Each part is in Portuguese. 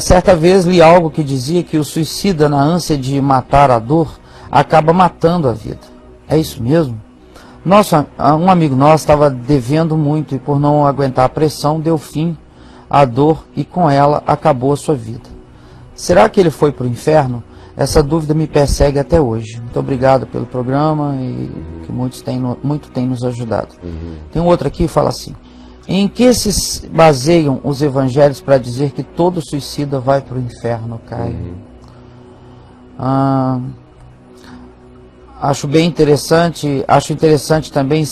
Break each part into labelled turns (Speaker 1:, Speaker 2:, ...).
Speaker 1: Certa vez li algo que dizia que o suicida, na ânsia de matar a dor, acaba matando a vida. É isso mesmo? Um amigo nosso estava devendo muito e, por não aguentar a pressão, deu fim à dor e com ela acabou a sua vida. Será que ele foi para o inferno? Essa dúvida me persegue até hoje. Muito obrigado pelo programa e que muito tem nos ajudado. Tem um outro aqui que fala assim: em que se baseiam os evangelhos para dizer que todo suicida vai para o inferno, Caio? Acho interessante também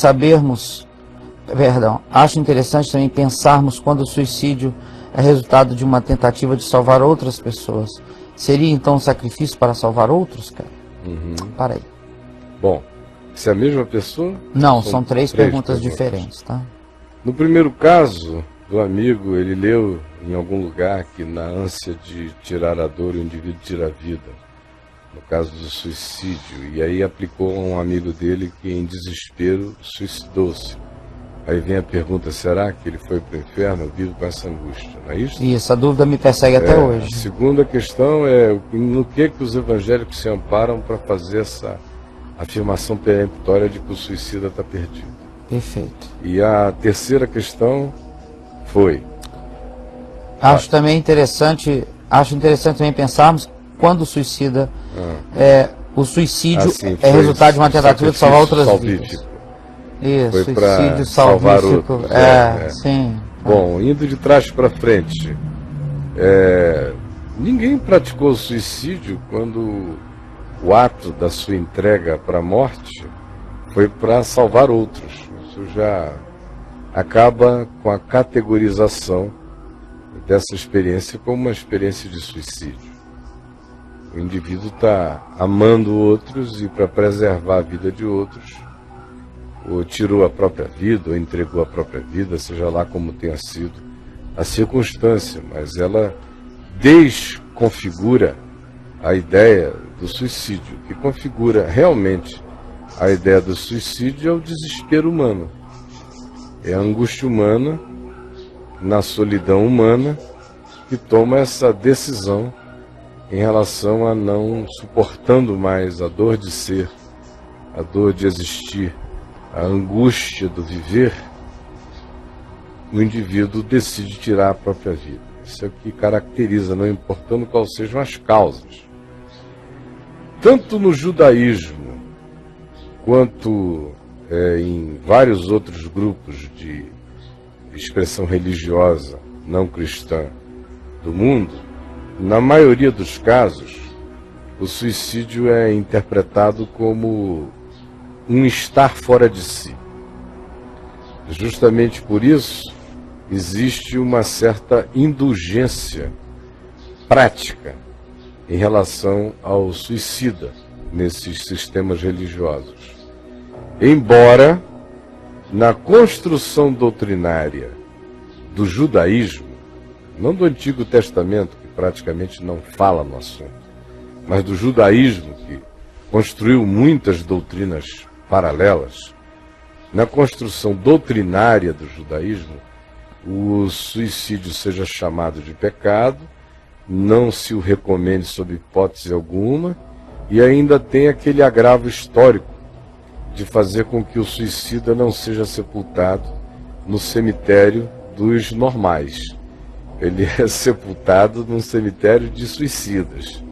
Speaker 1: pensarmos quando o suicídio é resultado de uma tentativa de salvar outras pessoas. Seria então um sacrifício para salvar outros, cara? Para aí.
Speaker 2: Bom, se é a mesma pessoa?
Speaker 1: Não, são três perguntas diferentes, tá?
Speaker 2: No primeiro caso do amigo, ele leu em algum lugar que na ânsia de tirar a dor, o indivíduo tira a vida. No caso do suicídio. E aí aplicou a um amigo dele que em desespero suicidou-se. Aí vem a pergunta, será que ele foi para o inferno? Eu vivo com essa angústia, não é isso?
Speaker 1: E essa dúvida me persegue até hoje.
Speaker 2: A segunda questão é no que os evangélicos se amparam para fazer essa afirmação peremptória de que o suicida está perdido.
Speaker 1: Perfeito.
Speaker 2: E a terceira questão foi...
Speaker 1: Acho interessante também pensarmos quando o suicida... o suicídio é resultado de uma tentativa de salvar outras vidas. Isso,
Speaker 2: foi
Speaker 1: suicídio
Speaker 2: salvar outros.
Speaker 1: Sim.
Speaker 2: Bom, indo de trás para frente, ninguém praticou suicídio quando o ato da sua entrega para a morte foi para salvar outros. Isso já acaba com a categorização dessa experiência como uma experiência de suicídio. O indivíduo está amando outros e para preservar a vida de outros, ou tirou a própria vida, ou entregou a própria vida, seja lá como tenha sido a circunstância, mas ela desconfigura a ideia do suicídio. O que configura realmente a ideia do suicídio é o desespero humano. É a angústia humana, na solidão humana, que toma essa decisão em relação a não suportando mais a dor de ser, a dor de existir, a angústia do viver, o indivíduo decide tirar a própria vida. Isso é o que caracteriza, não importando quais sejam as causas. Tanto no judaísmo, quanto em vários outros grupos de expressão religiosa não cristã do mundo, na maioria dos casos, o suicídio é interpretado como um estar fora de si. Justamente por isso, existe uma certa indulgência prática em relação ao suicida nesses sistemas religiosos. Embora, na construção doutrinária do judaísmo, não do Antigo Testamento, que praticamente não fala no assunto, mas do judaísmo, que construiu muitas doutrinas paralelas, na construção doutrinária do judaísmo, o suicídio seja chamado de pecado, não se o recomende sob hipótese alguma, e ainda tem aquele agravo histórico de fazer com que o suicida não seja sepultado no cemitério dos normais. Ele é sepultado num cemitério de suicidas.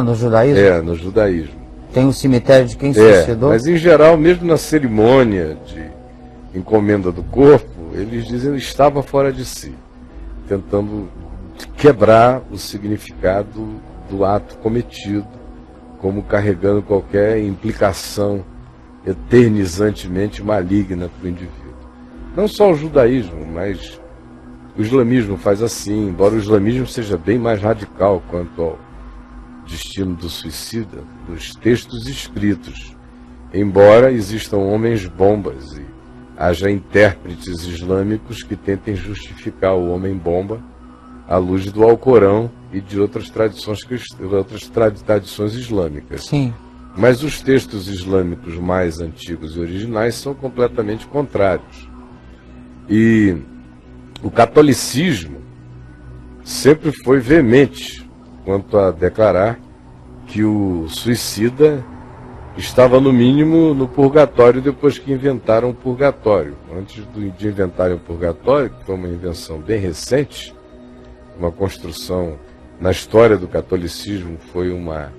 Speaker 1: No judaísmo?
Speaker 2: No judaísmo.
Speaker 1: Tem um cemitério de quem suicidou?
Speaker 2: Mas em geral, mesmo na cerimônia de encomenda do corpo, eles dizem que estava fora de si, tentando quebrar o significado do ato cometido, como carregando qualquer implicação eternizantemente maligna para o indivíduo. Não só o judaísmo, mas o islamismo faz assim, embora o islamismo seja bem mais radical quanto ao destino do suicida, dos textos escritos, embora existam homens-bombas e haja intérpretes islâmicos que tentem justificar o homem-bomba à luz do Alcorão e de outras tradições islâmicas.
Speaker 1: Sim.
Speaker 2: Mas os textos islâmicos mais antigos e originais são completamente contrários. E o catolicismo sempre foi veemente quanto a declarar que o suicida estava, no mínimo, no purgatório depois que inventaram o purgatório. Antes de inventarem o purgatório, que foi uma invenção bem recente, uma construção na história do catolicismo, foi uma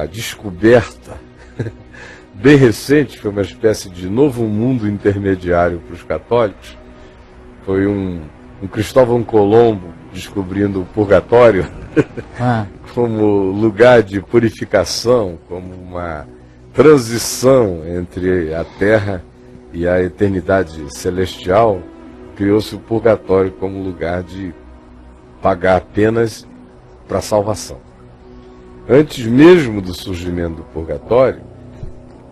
Speaker 2: descoberta bem recente, foi uma espécie de novo mundo intermediário para os católicos. Foi um Cristóvão Colombo descobrindo o purgatório como lugar de purificação, como uma transição entre a terra e a eternidade celestial. Criou-se o purgatório como lugar de pagar penas para a salvação. Antes mesmo do surgimento do purgatório,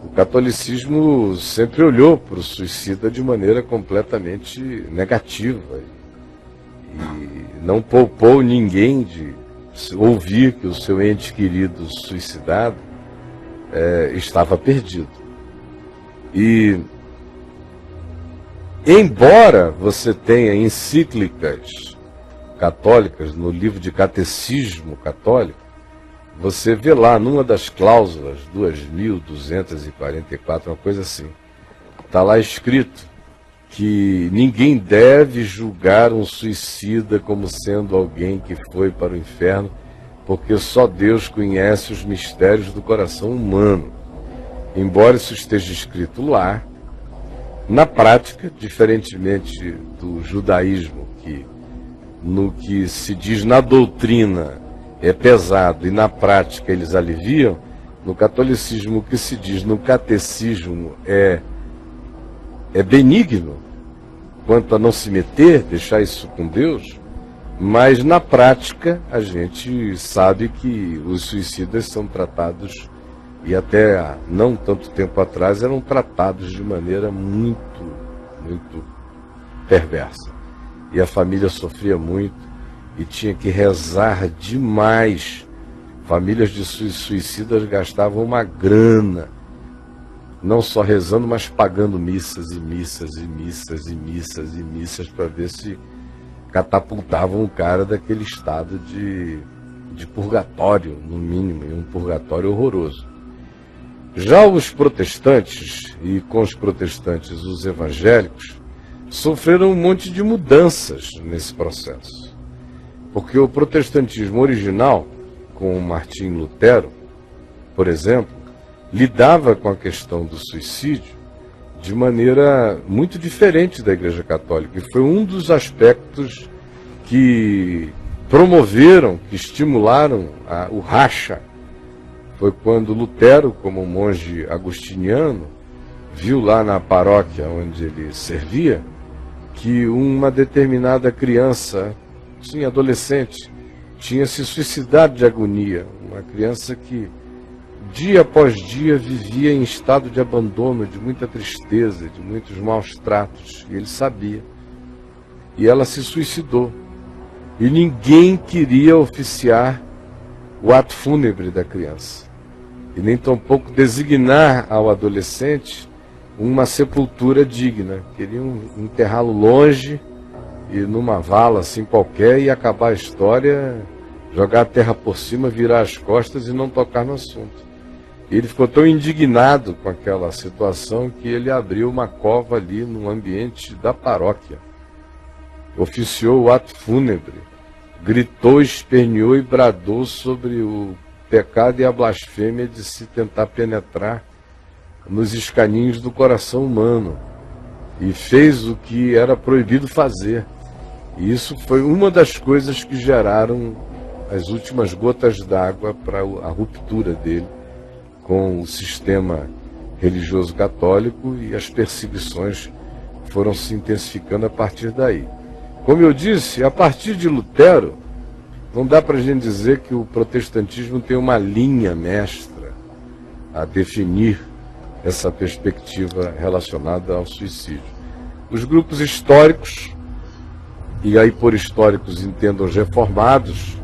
Speaker 2: o catolicismo sempre olhou para o suicida de maneira completamente negativa e não poupou ninguém de ouvir que o seu ente querido suicidado estava perdido. E, embora você tenha encíclicas católicas no livro de catecismo católico, você vê lá numa das cláusulas, 2244, uma coisa assim, está lá escrito que ninguém deve julgar um suicida como sendo alguém que foi para o inferno, porque só Deus conhece os mistérios do coração humano. Embora isso esteja escrito lá, na prática, diferentemente do judaísmo, que no que se diz na doutrina é pesado e na prática eles aliviam, no catolicismo o que se diz no catecismo é benigno, quanto a não se meter, deixar isso com Deus, mas na prática a gente sabe que os suicidas são tratados, e até há não tanto tempo atrás eram tratados de maneira muito, muito perversa. E a família sofria muito e tinha que rezar demais. Famílias de suicidas gastavam uma grana, não só rezando, mas pagando missas e missas e missas e missas e missas para ver se catapultavam o cara daquele estado de purgatório, no mínimo, e um purgatório horroroso. Já os protestantes, e com os protestantes os evangélicos, sofreram um monte de mudanças nesse processo. Porque o protestantismo original, com Martim Lutero, por exemplo, lidava com a questão do suicídio de maneira muito diferente da Igreja Católica. E foi um dos aspectos que promoveram, que estimularam o racha. Foi quando Lutero, como monge agostiniano, viu lá na paróquia onde ele servia, que uma determinada criança, sim, adolescente, tinha se suicidado de agonia. Uma criança que dia após dia vivia em estado de abandono, de muita tristeza, de muitos maus tratos, e ele sabia. E ela se suicidou. E ninguém queria oficiar o ato fúnebre da criança, e nem tampouco designar ao adolescente uma sepultura digna. Queriam enterrá-lo longe, e numa vala assim qualquer, e acabar a história, jogar a terra por cima, virar as costas e não tocar no assunto. Ele ficou tão indignado com aquela situação que ele abriu uma cova ali no ambiente da paróquia. Oficiou o ato fúnebre, gritou, esperneou e bradou sobre o pecado e a blasfêmia de se tentar penetrar nos escaninhos do coração humano. E fez o que era proibido fazer. E isso foi uma das coisas que geraram as últimas gotas d'água para a ruptura dele com o sistema religioso católico, e as perseguições foram se intensificando a partir daí. Como eu disse, a partir de Lutero, não dá para a gente dizer que o protestantismo tem uma linha mestra a definir essa perspectiva relacionada ao suicídio. Os grupos históricos, e aí por históricos entendam os reformados,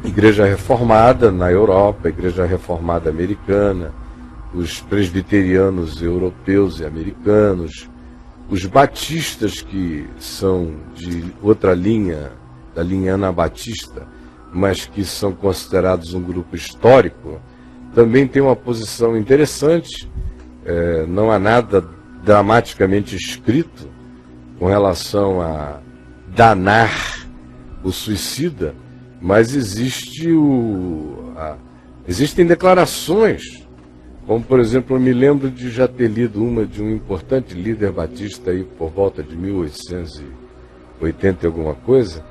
Speaker 2: Igreja Reformada na Europa, Igreja Reformada americana, os presbiterianos europeus e americanos, Os batistas, que são de outra linha, da linha anabatista, mas que são considerados um grupo histórico, também tem uma posição interessante. Não há nada dramaticamente escrito com relação a danar o suicida, mas existem declarações, como por exemplo, eu me lembro de já ter lido uma de um importante líder batista aí por volta de 1880 e alguma coisa,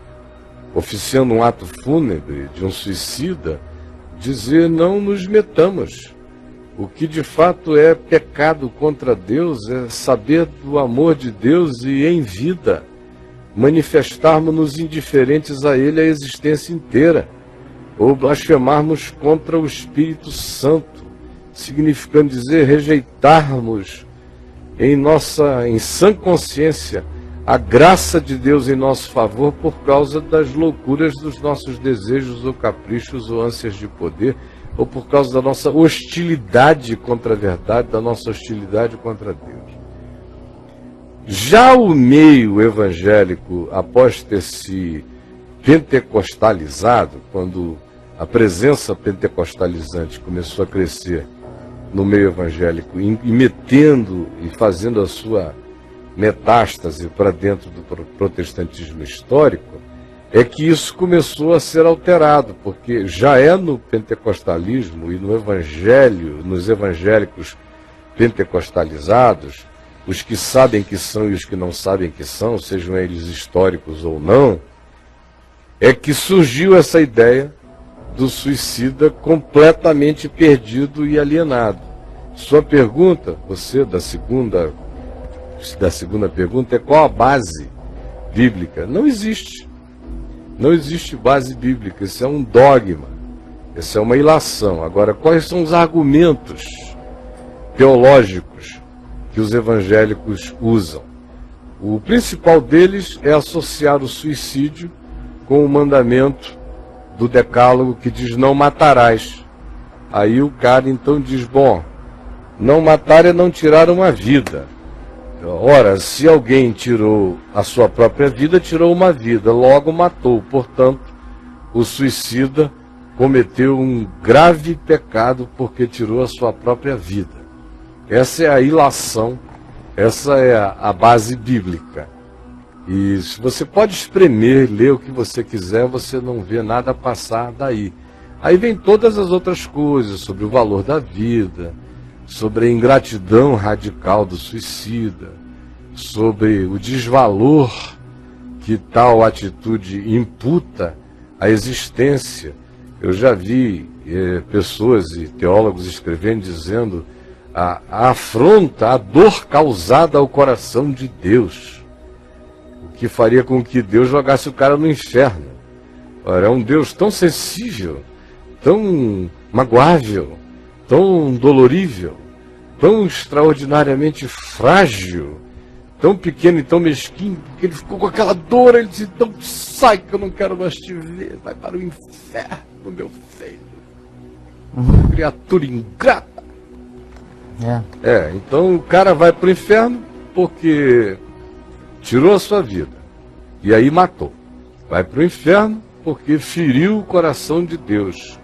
Speaker 2: oficiando um ato fúnebre de um suicida, dizer: não nos metamos. O que de fato é pecado contra Deus é saber do amor de Deus e em vida manifestarmos-nos indiferentes a Ele a existência inteira, ou blasfemarmos contra o Espírito Santo, significando dizer rejeitarmos em sã consciência a graça de Deus em nosso favor por causa das loucuras dos nossos desejos ou caprichos ou ânsias de poder, ou por causa da nossa hostilidade contra a verdade, da nossa hostilidade contra Deus. Já o meio evangélico, após ter se pentecostalizado, quando a presença pentecostalizante começou a crescer no meio evangélico, e metendo e fazendo a sua metástase para dentro do protestantismo histórico, é que isso começou a ser alterado, porque já é no pentecostalismo e no evangelho, nos evangélicos pentecostalizados, os que sabem que são e os que não sabem que são, sejam eles históricos ou não, é que surgiu essa ideia do suicida completamente perdido e alienado. Sua pergunta, da segunda pergunta, é qual a base bíblica? Não existe. Não existe base bíblica, isso é um dogma, isso é uma ilação. Agora, quais são os argumentos teológicos que os evangélicos usam? O principal deles é associar o suicídio com o mandamento do decálogo que diz: não matarás. Aí o cara então diz: bom, não matar é não tirar uma vida. Ora, se alguém tirou a sua própria vida, tirou uma vida, logo matou. Portanto, o suicida cometeu um grave pecado porque tirou a sua própria vida. Essa é a ilação, essa é a base bíblica. E se você pode espremer, ler o que você quiser, você não vê nada passar daí. Aí vem todas as outras coisas sobre o valor da vida, sobre a ingratidão radical do suicida, sobre o desvalor que tal atitude imputa à existência. Eu já vi pessoas e teólogos escrevendo, dizendo a afronta, a dor causada ao coração de Deus, o que faria com que Deus jogasse o cara no inferno. Ora, é um Deus tão sensível, tão magoável, tão dolorível, tão extraordinariamente frágil, tão pequeno e tão mesquinho, porque ele ficou com aquela dor. Ele disse: então sai que eu não quero mais te ver, vai para o inferno, meu filho, criatura ingrata. Então o cara vai para o inferno porque tirou a sua vida e aí matou. Vai para o inferno porque feriu o coração de Deus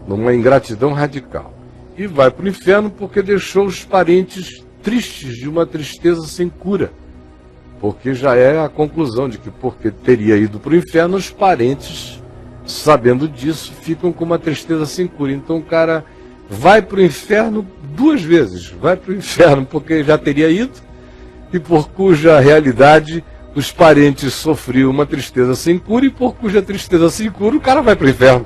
Speaker 2: numa ingratidão radical. E vai para o inferno porque deixou os parentes tristes de uma tristeza sem cura. Porque já é a conclusão de que, porque teria ido para o inferno, os parentes, sabendo disso, ficam com uma tristeza sem cura. Então o cara vai para o inferno duas vezes. Vai para o inferno porque já teria ido, e por cuja realidade os parentes sofriam uma tristeza sem cura, e por cuja tristeza sem cura o cara vai para o inferno.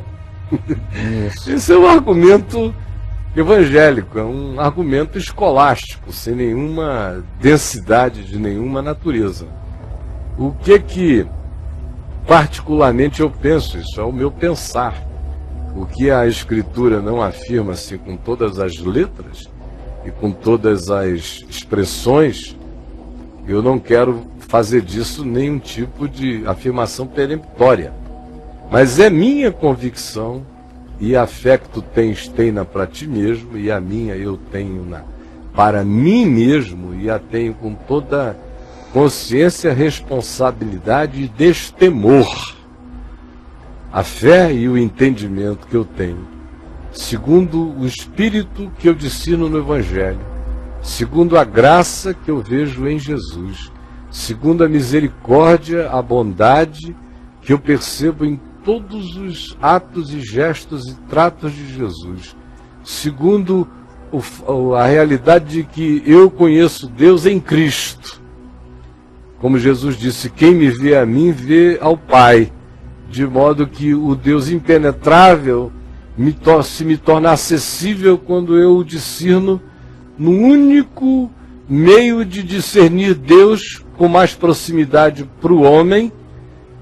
Speaker 2: Esse é um argumento evangélico, é um argumento escolástico, sem nenhuma densidade de nenhuma natureza. O que particularmente eu penso, isso é o meu pensar, o que a Escritura não afirma assim com todas as letras e com todas as expressões, eu não quero fazer disso nenhum tipo de afirmação peremptória. Mas é minha convicção, e a fé que tu tens, tenha para ti mesmo, e a minha eu tenho na para mim mesmo, e a tenho com toda consciência, responsabilidade e destemor. A fé e o entendimento que eu tenho, segundo o Espírito que eu discerno no Evangelho, segundo a graça que eu vejo em Jesus, segundo a misericórdia, a bondade que eu percebo em todos os atos e gestos e tratos de Jesus, segundo a realidade de que eu conheço Deus em Cristo. Como Jesus disse, quem me vê a mim, vê ao Pai, de modo que o Deus impenetrável se me torna acessível quando eu o discerno no único meio de discernir Deus com mais proximidade para o homem,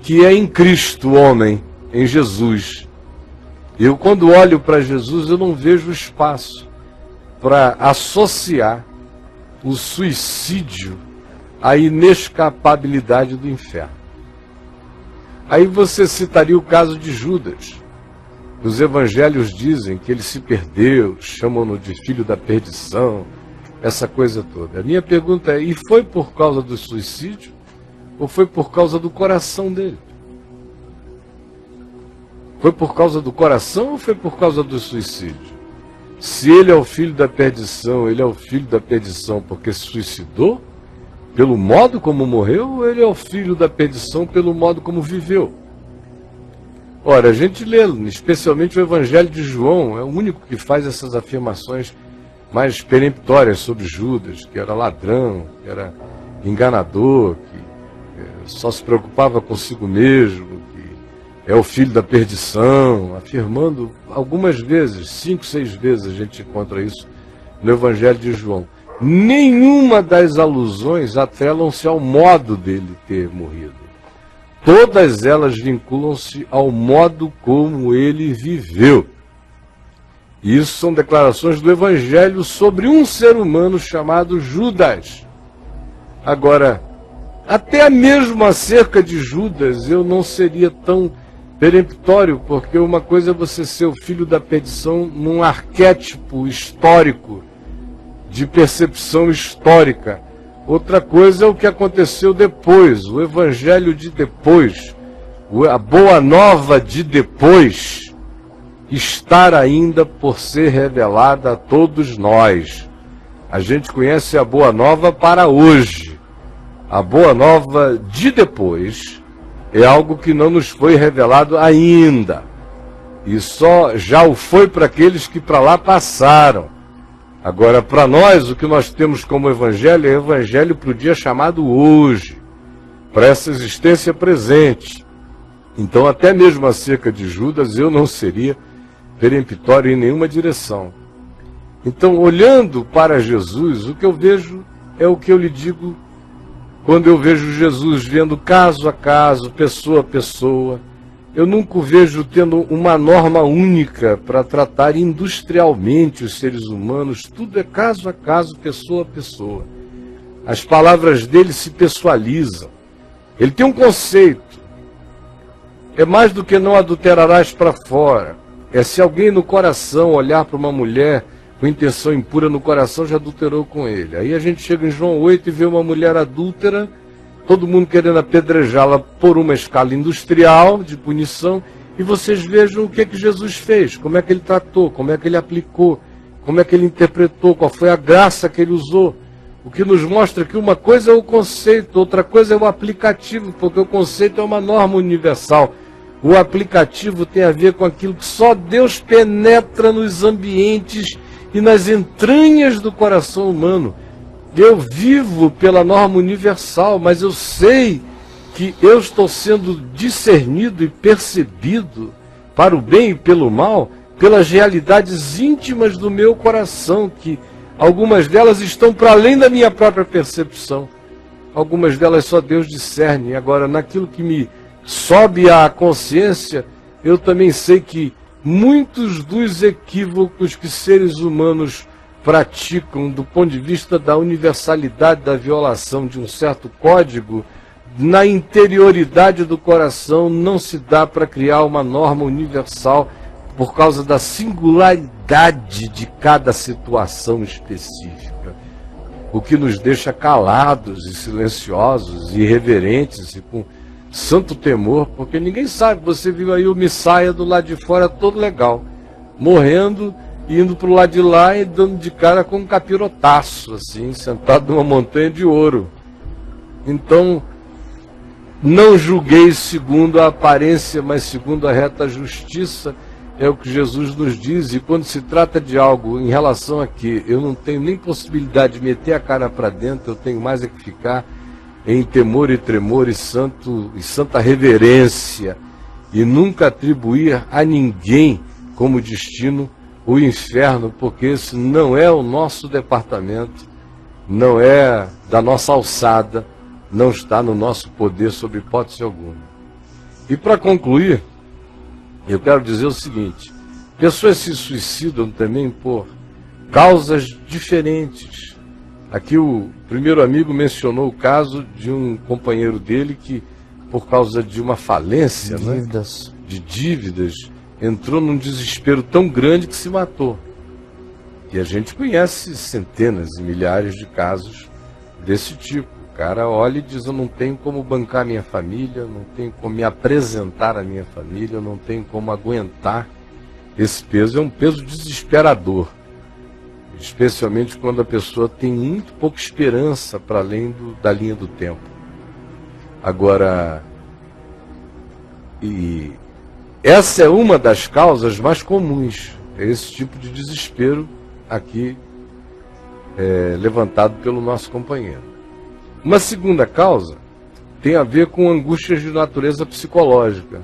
Speaker 2: que é em Cristo, o homem, em Jesus. Eu, quando olho para Jesus, eu não vejo espaço para associar o suicídio à inescapabilidade do inferno. Aí você citaria o caso de Judas. Os evangelhos dizem que ele se perdeu, chamam-no de filho da perdição, essa coisa toda. A minha pergunta é, e foi por causa do suicídio ou foi por causa do coração dele? Foi por causa do coração ou foi por causa do suicídio? Se ele é o filho da perdição, ele é o filho da perdição porque se suicidou? Pelo modo como morreu, ou ele é o filho da perdição pelo modo como viveu? Ora, a gente lê, especialmente o Evangelho de João, é o único que faz essas afirmações mais peremptórias sobre Judas, que era ladrão, que era enganador, que só se preocupava consigo mesmo, que é o filho da perdição, afirmando algumas vezes, 5, 6 vezes a gente encontra isso no Evangelho de João. Nenhuma das alusões atrelam-se ao modo dele ter morrido. Todas elas vinculam-se ao modo como ele viveu. E isso são declarações do Evangelho sobre um ser humano chamado Judas. Agora, até mesmo acerca de Judas, eu não seria tão peremptório, porque uma coisa é você ser o filho da perdição num arquétipo histórico, de percepção histórica. Outra coisa é o que aconteceu depois, o evangelho de depois, a boa nova de depois, estar ainda por ser revelada a todos nós. A gente conhece a boa nova para hoje. A boa nova de depois é algo que não nos foi revelado ainda. E só já o foi para aqueles que para lá passaram. Agora, para nós, o que nós temos como evangelho é evangelho para o dia chamado hoje, para essa existência presente. Então, até mesmo acerca de Judas, eu não seria peremptório em nenhuma direção. Então, olhando para Jesus, o que eu vejo é o que eu lhe digo quando eu vejo Jesus vendo caso a caso, pessoa a pessoa. Eu nunca o vejo tendo uma norma única para tratar industrialmente os seres humanos. Tudo é caso a caso, pessoa a pessoa. As palavras dele se pessoalizam. Ele tem um conceito. É mais do que não adulterarás para fora. É se alguém no coração olhar para uma mulher com intenção impura no coração, já adulterou com ele. Aí a gente chega em João 8 e vê uma mulher adúltera, todo mundo querendo apedrejá-la por uma escala industrial de punição, e vocês vejam o que Jesus fez, como é que ele tratou, como é que ele aplicou, como é que ele interpretou, qual foi a graça que ele usou. O que nos mostra que uma coisa é o conceito, outra coisa é o aplicativo, porque o conceito é uma norma universal. O aplicativo tem a ver com aquilo que só Deus penetra nos ambientes e nas entranhas do coração humano. Eu vivo pela norma universal, mas eu sei que eu estou sendo discernido e percebido para o bem e pelo mal pelas realidades íntimas do meu coração, que algumas delas estão para além da minha própria percepção. Algumas delas só Deus discerne. Agora, naquilo que me sobe à consciência, eu também sei que muitos dos equívocos que seres humanos praticam do ponto de vista da universalidade da violação de um certo código, na interioridade do coração não se dá para criar uma norma universal por causa da singularidade de cada situação específica. o que nos deixa calados e silenciosos e reverentes e com santo temor, porque ninguém sabe. Você viu aí o Missaia do lado de fora todo legal, morrendo, indo para o lado de lá e dando de cara com um capirotaço, assim, sentado numa montanha de ouro. Então, não julgueis segundo a aparência, mas segundo a reta justiça, é o que Jesus nos diz. E quando se trata de algo em relação a que eu não tenho nem possibilidade de meter a cara para dentro, eu tenho mais é que ficar em temor e tremor e santa reverência, e nunca atribuir a ninguém como destino o inferno, porque esse não é o nosso departamento, não é da nossa alçada, não está no nosso poder sob hipótese alguma. E para concluir, eu quero dizer o seguinte: pessoas se suicidam também por causas diferentes. Aqui o primeiro amigo mencionou o caso de um companheiro dele que, por causa de uma falência, de dívidas, entrou num desespero tão grande que se matou. E a gente conhece centenas e milhares de casos desse tipo. O cara olha e diz: eu não tenho como bancar minha família, não tenho como me apresentar à minha família, eu não tenho como aguentar esse peso. É um peso desesperador, especialmente quando a pessoa tem muito pouca esperança para além da linha do tempo. Agora, e essa é uma das causas mais comuns, é esse tipo de desespero aqui levantado pelo nosso companheiro. Uma segunda causa tem a ver com angústias de natureza psicológica.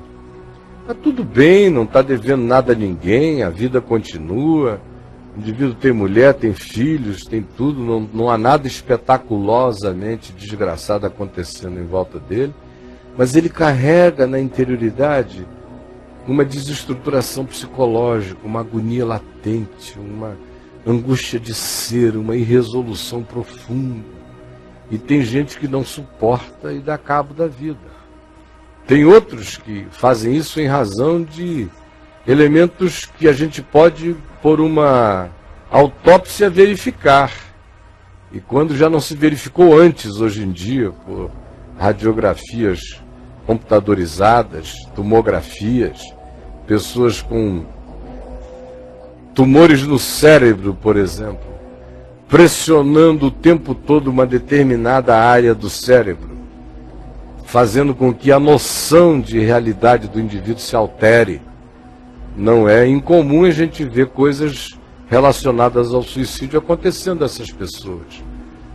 Speaker 2: Está tudo bem, não está devendo nada a ninguém, a vida continua, o indivíduo tem mulher, tem filhos, tem tudo, não há nada espetaculosamente desgraçado acontecendo em volta dele, mas ele carrega na interioridade uma desestruturação psicológica, uma agonia latente, uma angústia de ser, uma irresolução profunda. E tem gente que não suporta e dá cabo da vida. Tem outros que fazem isso em razão de elementos que a gente pode, por uma autópsia, verificar. E quando já não se verificou antes, hoje em dia, por radiografias computadorizadas, tomografias, pessoas com tumores no cérebro, por exemplo, pressionando o tempo todo uma determinada área do cérebro, fazendo com que a noção de realidade do indivíduo se altere. Não é incomum a gente ver coisas relacionadas ao suicídio acontecendo a essas pessoas.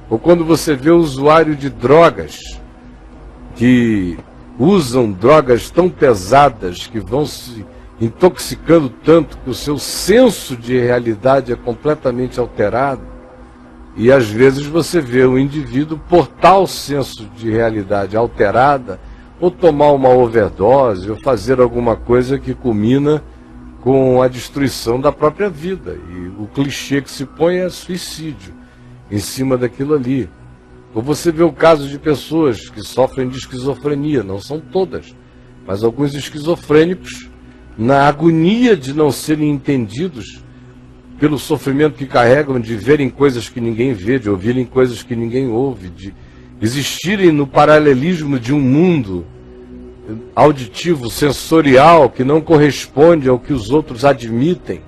Speaker 2: Ou quando você vê o usuário de drogas, que usam drogas tão pesadas, que vão se intoxicando tanto que o seu senso de realidade é completamente alterado. E às vezes você vê o indivíduo, por tal senso de realidade alterada, ou tomar uma overdose, ou fazer alguma coisa que culmina com a destruição da própria vida. E o clichê que se põe é suicídio em cima daquilo ali. Ou você vê o caso de pessoas que sofrem de esquizofrenia, não são todas, mas alguns esquizofrênicos, na agonia de não serem entendidos, pelo sofrimento que carregam de verem coisas que ninguém vê, de ouvirem coisas que ninguém ouve, de existirem no paralelismo de um mundo auditivo, sensorial, que não corresponde ao que os outros admitem.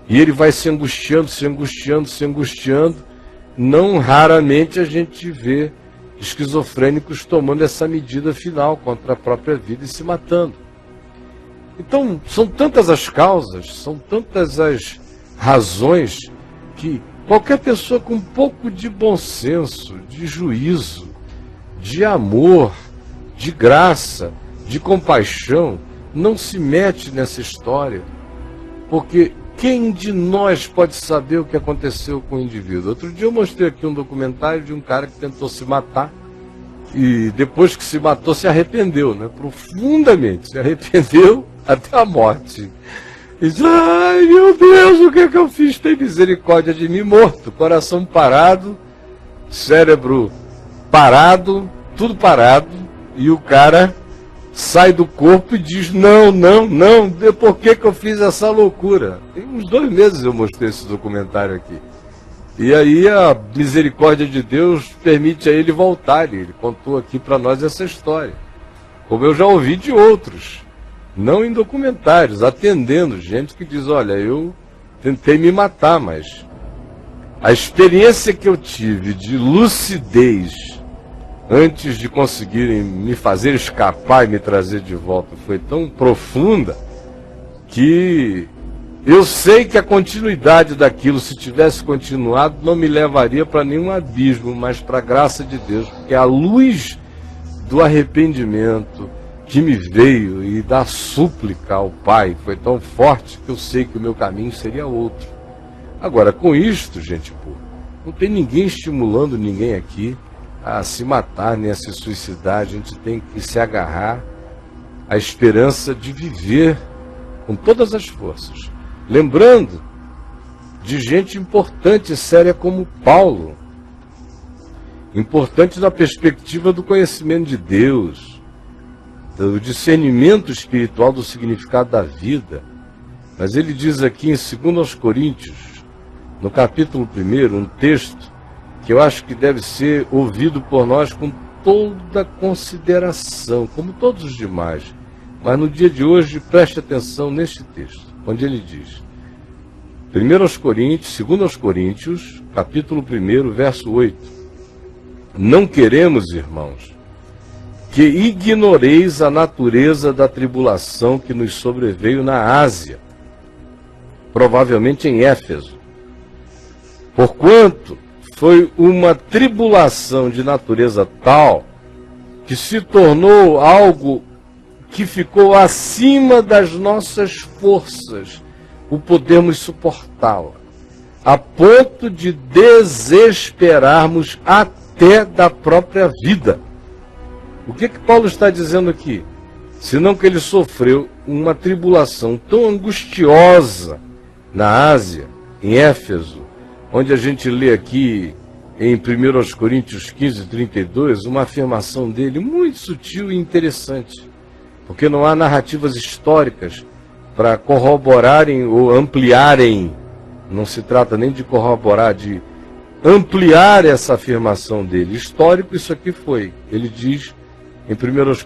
Speaker 2: E ele vai se angustiando, se angustiando, se angustiando. Não raramente a gente vê esquizofrênicos tomando essa medida final contra a própria vida e se matando. Então, são tantas as causas, são tantas as razões que qualquer pessoa com um pouco de bom senso, de juízo, de amor, de graça, de compaixão, não se mete nessa história, porque quem de nós pode saber o que aconteceu com o indivíduo? Outro dia eu mostrei aqui um documentário de um cara que tentou se matar e depois que se matou se arrependeu, né? Profundamente, se arrependeu até a morte. E diz: ai meu Deus, o que é que eu fiz? Tem misericórdia de mim, morto, coração parado, cérebro parado, tudo parado, e o cara sai do corpo e diz: não, por que eu fiz essa loucura? Tem uns 2 meses eu mostrei esse documentário aqui. E aí a misericórdia de Deus permite a ele voltar. Ele contou aqui para nós essa história, como eu já ouvi de outros, não em documentários, atendendo gente que diz, olha, eu tentei me matar, mas a experiência que eu tive de lucidez antes de conseguirem me fazer escapar e me trazer de volta foi tão profunda que eu sei que a continuidade daquilo, se tivesse continuado, não me levaria para nenhum abismo, mas para a graça de Deus, porque a luz do arrependimento que me veio e da súplica ao Pai foi tão forte que eu sei que o meu caminho seria outro. Agora, com isto, gente, pô, não tem ninguém estimulando ninguém aqui a se matar nem a se suicidar. A gente tem que se agarrar à esperança de viver com todas as forças. Lembrando de gente importante e séria como Paulo, importante na perspectiva do conhecimento de Deus, do discernimento espiritual do significado da vida. Mas ele diz aqui em 2 Coríntios, no capítulo 1, um texto que eu acho que deve ser ouvido por nós com toda consideração, como todos os demais. Mas no dia de hoje, preste atenção neste texto, onde ele diz, 2 Coríntios, capítulo 1, verso 8, não queremos, irmãos, que ignoreis a natureza da tribulação que nos sobreveio na Ásia, provavelmente em Éfeso, porquanto foi uma tribulação de natureza tal que se tornou algo que ficou acima das nossas forças, o podermos suportá-la, a ponto de desesperarmos até da própria vida. O que Paulo está dizendo aqui? Senão que ele sofreu uma tribulação tão angustiosa na Ásia, em Éfeso, onde a gente lê aqui em 1 Coríntios 15, 32, uma afirmação dele muito sutil e interessante, porque não há narrativas históricas para corroborarem ou ampliarem, não se trata nem de corroborar, de ampliar essa afirmação dele. Histórico isso aqui foi. Ele diz em 1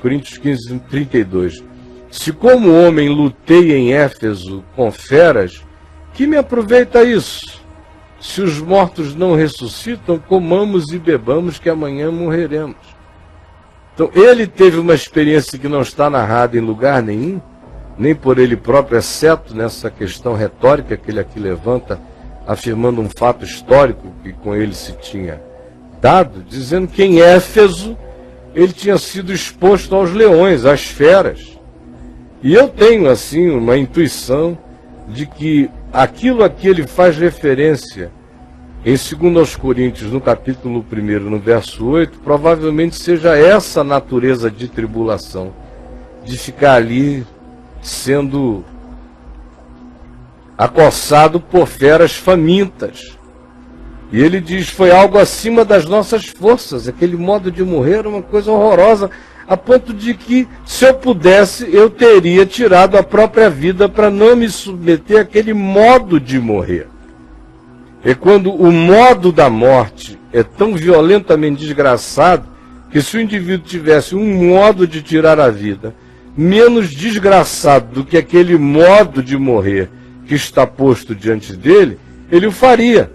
Speaker 2: Coríntios 15, 32, se como homem lutei em Éfeso com feras, que me aproveita isso? Se os mortos não ressuscitam, comamos e bebamos que amanhã morreremos. Então ele teve uma experiência que não está narrada em lugar nenhum, nem por ele próprio, exceto nessa questão retórica que ele aqui levanta, afirmando um fato histórico que com ele se tinha dado, dizendo que em Éfeso ele tinha sido exposto aos leões, às feras. E eu tenho, assim, uma intuição de que aquilo a que ele faz referência em 2 Coríntios, no capítulo 1, no verso 8, provavelmente seja essa natureza de tribulação, de ficar ali sendo acossado por feras famintas. E ele diz, foi algo acima das nossas forças, aquele modo de morrer era uma coisa horrorosa, a ponto de que, se eu pudesse, eu teria tirado a própria vida para não me submeter àquele modo de morrer. É quando o modo da morte é tão violentamente desgraçado, que se o indivíduo tivesse um modo de tirar a vida menos desgraçado do que aquele modo de morrer que está posto diante dele, ele o faria.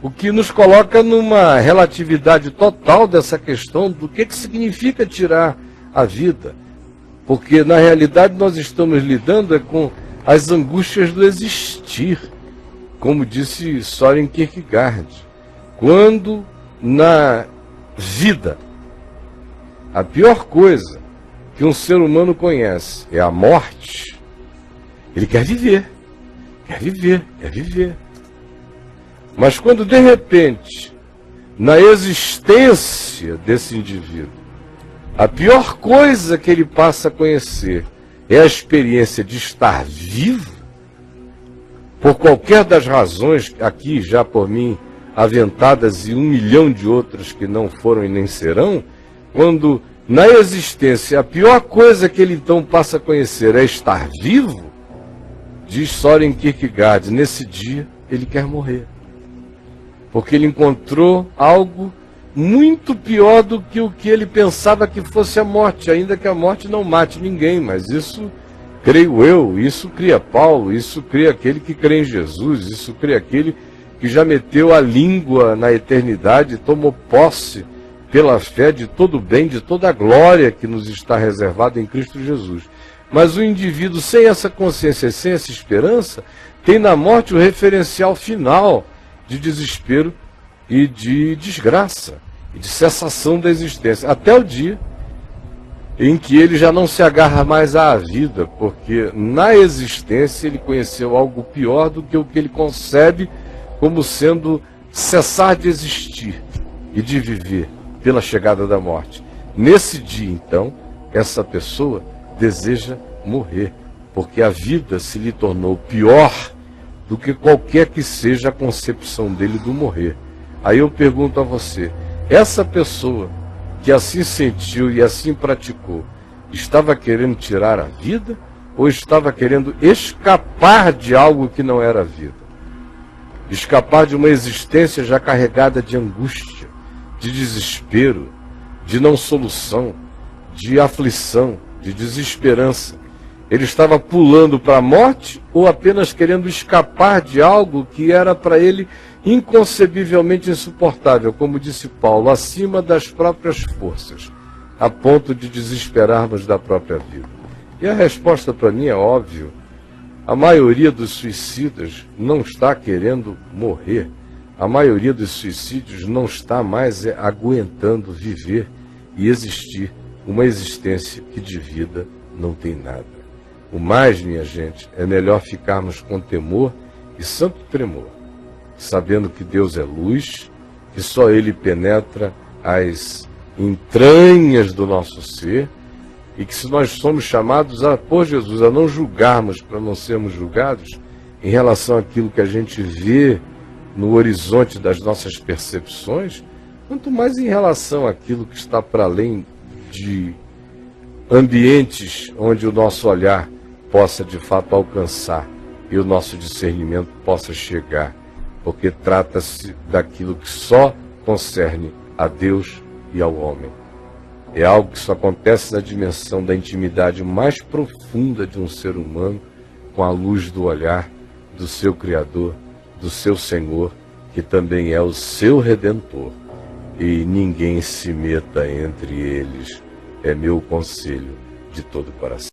Speaker 2: O que nos coloca numa relatividade total dessa questão do que significa tirar a vida. Porque, na realidade, nós estamos lidando com as angústias do existir, como disse Søren Kierkegaard. Quando na vida a pior coisa que um ser humano conhece é a morte, ele quer viver, quer viver, quer viver. Mas quando de repente, na existência desse indivíduo, a pior coisa que ele passa a conhecer é a experiência de estar vivo, por qualquer das razões aqui já por mim aventadas e 1 milhão de outras que não foram e nem serão, quando na existência a pior coisa que ele então passa a conhecer é estar vivo, diz Søren Kierkegaard, nesse dia ele quer morrer. porque ele encontrou algo muito pior do que o que ele pensava que fosse a morte, ainda que a morte não mate ninguém, mas isso creio eu, isso cria Paulo, isso cria aquele que crê em Jesus, isso cria aquele que já meteu a língua na eternidade, tomou posse pela fé de todo o bem, de toda a glória que nos está reservada em Cristo Jesus. Mas o indivíduo sem essa consciência, sem essa esperança, tem na morte o referencial final de desespero e de desgraça, e de cessação da existência, até o dia em que ele já não se agarra mais à vida, porque na existência ele conheceu algo pior do que o que ele concebe como sendo cessar de existir e de viver pela chegada da morte. Nesse dia, então, essa pessoa deseja morrer, porque a vida se lhe tornou pior do que qualquer que seja a concepção dele do morrer. Aí eu pergunto a você, essa pessoa que assim sentiu e assim praticou, estava querendo tirar a vida ou estava querendo escapar de algo que não era vida? Escapar de uma existência já carregada de angústia, de desespero, de não solução, de aflição, de desesperança. Ele estava pulando para a morte ou apenas querendo escapar de algo que era para ele inconcebivelmente insuportável, como disse Paulo, acima das próprias forças, a ponto de desesperarmos da própria vida? E a resposta para mim é óbvia. A maioria dos suicidas não está querendo morrer. A maioria dos suicídios não está mais aguentando viver e existir uma existência que de vida não tem nada. O mais, minha gente, é melhor ficarmos com temor e santo tremor, sabendo que Deus é luz, que só Ele penetra as entranhas do nosso ser, e que se nós somos chamados por Jesus a não julgarmos para não sermos julgados em relação àquilo que a gente vê no horizonte das nossas percepções, quanto mais em relação àquilo que está para além de ambientes onde o nosso olhar possa de fato alcançar e o nosso discernimento possa chegar, porque trata-se daquilo que só concerne a Deus e ao homem. É algo que só acontece na dimensão da intimidade mais profunda de um ser humano com a luz do olhar do seu Criador, do seu Senhor, que também é o seu Redentor. E ninguém se meta entre eles, é meu conselho de todo o coração.